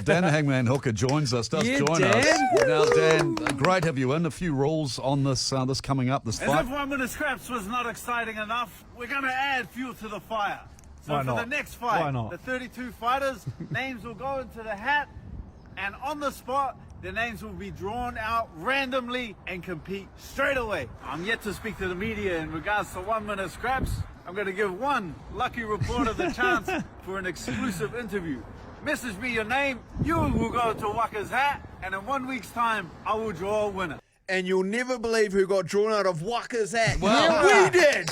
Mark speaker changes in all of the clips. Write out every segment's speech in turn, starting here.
Speaker 1: Dan the Hangman Hooker joins us, join
Speaker 2: Dan.
Speaker 1: us. Now, Dan, great to have you in. A few rules on this this coming up, this
Speaker 3: As
Speaker 1: fight.
Speaker 3: if 1 minute scraps was not exciting enough, we're going to add fuel to the fire. So
Speaker 2: Why
Speaker 3: for
Speaker 2: not?
Speaker 3: the next fight,
Speaker 2: Why not?
Speaker 3: the 32 fighters, names will go into the hat, and on the spot, their names will be drawn out randomly and compete straight away. I'm yet to speak to the media in regards to 1 minute scraps. I'm going to give one lucky reporter the chance for an exclusive interview. Message me your name, you will go to Waka's hat, and in 1 week's time, I will draw a winner.
Speaker 4: And you'll never believe who got drawn out of Waka's hat.
Speaker 1: Well,
Speaker 4: we did!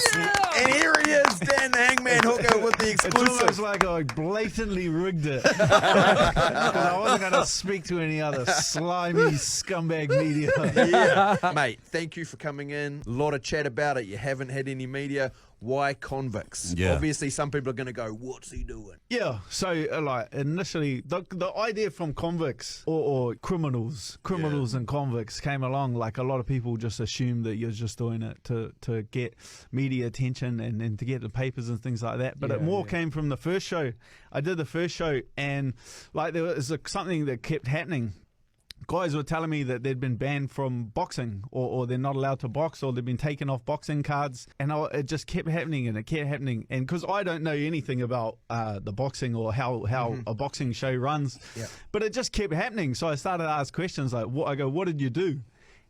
Speaker 4: And here he is, Dan the Hangman Hooker with the
Speaker 2: It's
Speaker 4: exclusive.
Speaker 2: almost like I blatantly rigged it. 'Cause I wasn't going to speak to any other slimy scumbag media.
Speaker 4: Yeah. Mate, thank you for coming in. A lot of chat about it. You haven't had any media. Why convicts?
Speaker 1: Yeah.
Speaker 4: Obviously, some people are going to go, what's he doing?
Speaker 2: Yeah, so like initially the idea from convicts or criminals and convicts came along. Like a lot of people just assumed that you're just doing it to get media attention and to get the papers and things like that. But it more came from the first show. I did the first show, and like there was something that kept happening. Guys were telling me that they'd been banned from boxing or they're not allowed to box or they've been taken off boxing cards. And it just kept happening and it kept happening. And because I don't know anything about the boxing or how a boxing show runs, but it just kept happening. So I started to ask questions like, what did you do?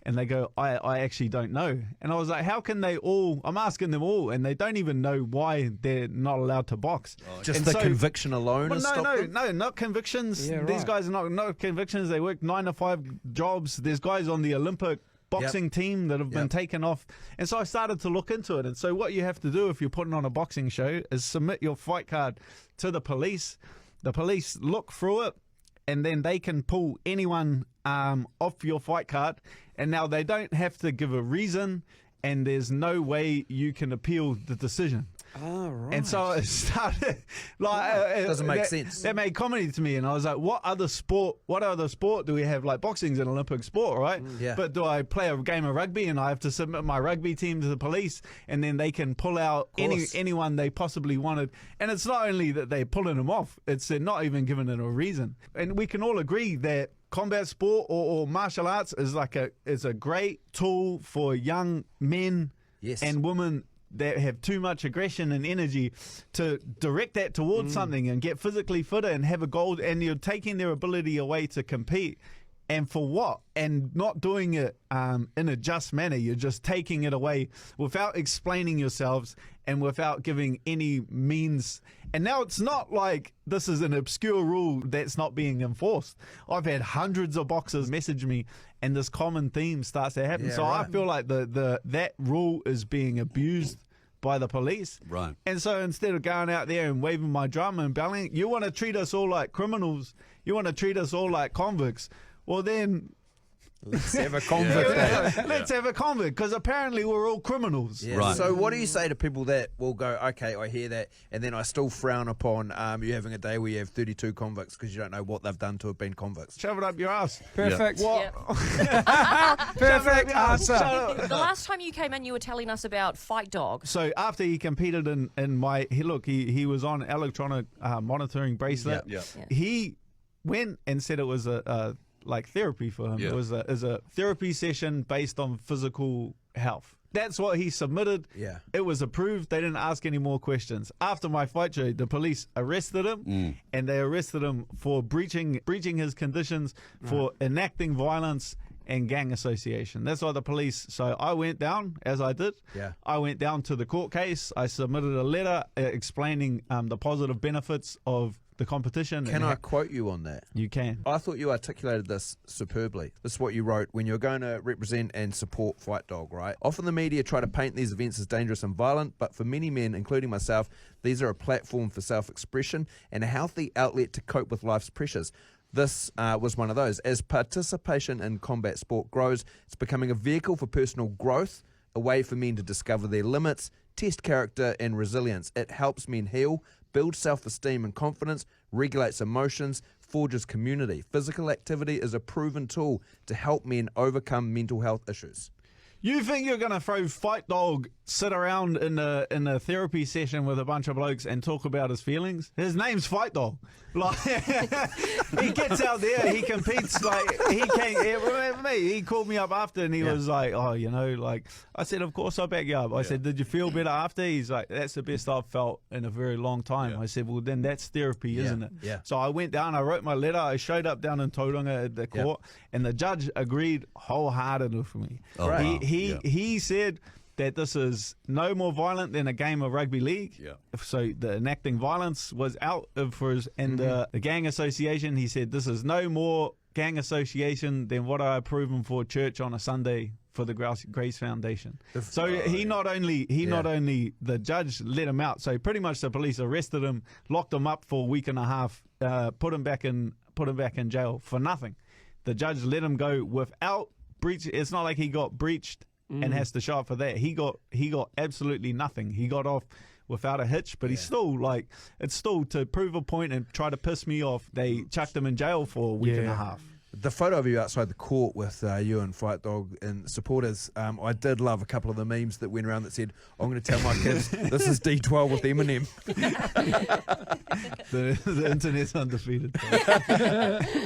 Speaker 2: And they go, I actually don't know. And I was like, how can they all, I'm asking them all, and they don't even know why they're not allowed to box.
Speaker 4: Just
Speaker 2: And
Speaker 4: the
Speaker 2: so-
Speaker 4: conviction alone has stopped them?
Speaker 2: No, not convictions.
Speaker 5: Yeah,
Speaker 2: These
Speaker 5: right.
Speaker 2: guys are not convictions. They work 9 to 5 jobs. There's guys on the Olympic boxing team that have been taken off. And so I started to look into it. And so what you have to do if you're putting on a boxing show is submit your fight card to the police. The police look through it, and then they can pull anyone off your fight card. And now they don't have to give a reason, and there's no way you can appeal the decision.
Speaker 5: Oh, right.
Speaker 2: And so it started like
Speaker 4: Doesn't make sense.
Speaker 2: That made comedy to me, and I was like, what other sport do we have? Like boxing's an Olympic sport, right?
Speaker 4: Yeah.
Speaker 2: But do I play a game of rugby and I have to submit my rugby team to the police, and then they can pull out anyone they possibly wanted? And it's not only that they're pulling them off; it's they're not even giving it a reason. And we can all agree that combat sport or martial arts is a great tool for young men and women that have too much aggression and energy to direct that towards something and get physically fitter and have a goal, and you're taking their ability away to compete. And for what? And not doing it in a just manner. You're just taking it away without explaining yourselves and without giving any means. And now it's not like this is an obscure rule that's not being enforced. I've had hundreds of boxers message me, and this common theme starts to happen.
Speaker 4: Yeah,
Speaker 2: so
Speaker 4: right.
Speaker 2: I feel like that rule is being abused by the police.
Speaker 1: Right.
Speaker 2: And so instead of going out there and waving my drum and belling, you want to treat us all like criminals. You want to treat us all like convicts. Well, then
Speaker 4: Let's have a convict.
Speaker 2: let's have a convict, because apparently we're all criminals.
Speaker 4: Yeah.
Speaker 1: Right.
Speaker 4: So what do you say to people that will go, okay, I hear that, and then I still frown upon you having a day where you have 32 convicts because you don't know what they've done to have been convicts?
Speaker 2: Shove it up your ass.
Speaker 5: Perfect.
Speaker 2: What?
Speaker 5: Perfect answer.
Speaker 6: The last time you came in, you were telling us about Fight Dog.
Speaker 2: So after he competed in my, he was on electronic monitoring bracelet.
Speaker 1: Yeah.
Speaker 2: He went and said it was a like therapy for him.
Speaker 1: Yeah.
Speaker 2: It was a therapy session based on physical health. That's what he submitted.
Speaker 4: Yeah.
Speaker 2: It was approved. They didn't ask any more questions. After my fight show, the police arrested him, and they arrested him for breaching his conditions, for enacting violence and gang association. That's why the police. So I went down, as I did.
Speaker 4: Yeah.
Speaker 2: I went down to the court case. I submitted a letter explaining the positive benefits of the competition.
Speaker 4: Can I quote you on that?
Speaker 2: You can.
Speaker 4: I thought you articulated this superbly. This is what you wrote when you're going to represent and support Fight Dog, right? Often the media try to paint these events as dangerous and violent, but for many men, including myself, these are a platform for self-expression and a healthy outlet to cope with life's pressures. This was one of those. As participation in combat sport grows, it's becoming a vehicle for personal growth, a way for men to discover their limits, test character and resilience. It helps men heal, builds self-esteem and confidence, regulates emotions, forges community. Physical activity is a proven tool to help men overcome mental health issues.
Speaker 2: You think you're going to throw Fight Dog sit around in a therapy session with a bunch of blokes and talk about his feelings? His name's Fight Dog. Like, he gets out there, he competes. Like, he came, he called me up after and he was like, oh, you know, like, I said, of course I'll back you up. I said, did you feel better after? He's like, that's the best I've felt in a very long time. I said, well, then that's therapy, isn't it?
Speaker 4: Yeah.
Speaker 2: So I went down, I wrote my letter, I showed up down in Tauranga at the court, and the judge agreed wholeheartedly with me.
Speaker 1: Oh, wow.
Speaker 2: He said that this is no more violent than a game of rugby league.
Speaker 1: Yeah.
Speaker 2: So the enacting violence was out for his, and the gang association, he said this is no more gang association than what I approve for church on a Sunday for the Grace Foundation. So he not only the judge let him out. So pretty much the police arrested him, locked him up for a week and a half, put him back in jail for nothing. The judge let him go without breach. It's not like he got breached and has to show up for that. He got absolutely nothing. He got off without a hitch, but he's still like, it's still to prove a point and try to piss me off. They chucked him in jail for a week and a half.
Speaker 4: The photo of you outside the court with you and Fight Dog and supporters, I did love a couple of the memes that went around that said, I'm going to tell my kids this is D12 with Eminem.
Speaker 2: The internet's undefeated.